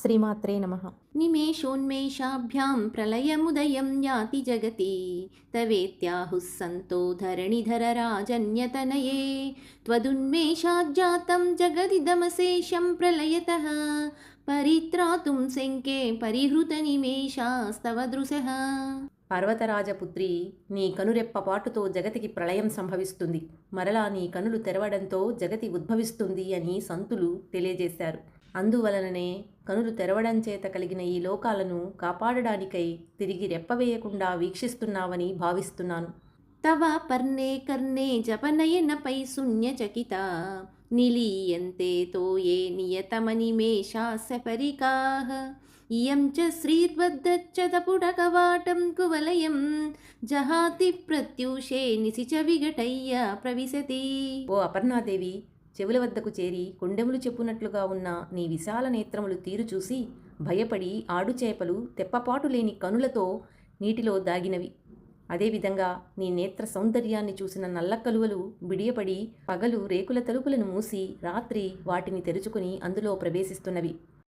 శ్రీమాత్రే నమః. నిమేషోన్మేషాభ్యాం ప్రళయముదయం యాతి జగతి తవేత్యాహుః సంతో ధరణిధరరాజన్యతనయే త్వదున్మేషాజ్జాతం జగదిదమశేషం ప్రళయతః పరిత్రాతుం శంకే పరిహృత నిమేషాస్తవ దృశః. పర్వతరాజపుత్రి, నీ కనురెప్పపాటుతో జగతికి ప్రళయం సంభవిస్తుంది, మరలా నీ కనులు తెరవడంతో జగతి ఉద్భవిస్తుంది అని సంతులు తెలియజేశారు. అందువలననే కనులు తెరవడం చేత కలిగిన ఈ లోకాలను కాపాడడానికై తిరిగి రెప్పవేయకుండా వీక్షిస్తున్నావని భావిస్తున్నాను. తవ పర్ణే కర్ణే జపనయనపై శూన్యచకిత నిలీయంతే తోయే నియతమనిమేషాస్య పరికాః ఇయం చ శ్రీర్వద్దచ్చతపుటకవాటం కువలయం జహాతి ప్రత్యూషే నిశిచ విఘటయ్య ప్రవిశతి. ఓ అపర్ణాదేవి, చెవుల వద్దకు చేరి కొండెములు చెప్పునట్లుగా ఉన్న నీ విశాల నేత్రములు తీరు చూసి భయపడి ఆడుచేపలు తెప్పపాటు లేని కనులతో నీటిలో దాగినవి. అదేవిధంగా నీ నేత్ర సౌందర్యాన్ని చూసిన నల్లకలువలు బిడియపడి పగలు రేకుల తలుపులను మూసి రాత్రి వాటిని తెరుచుకుని అందులో ప్రవేశిస్తున్నవి.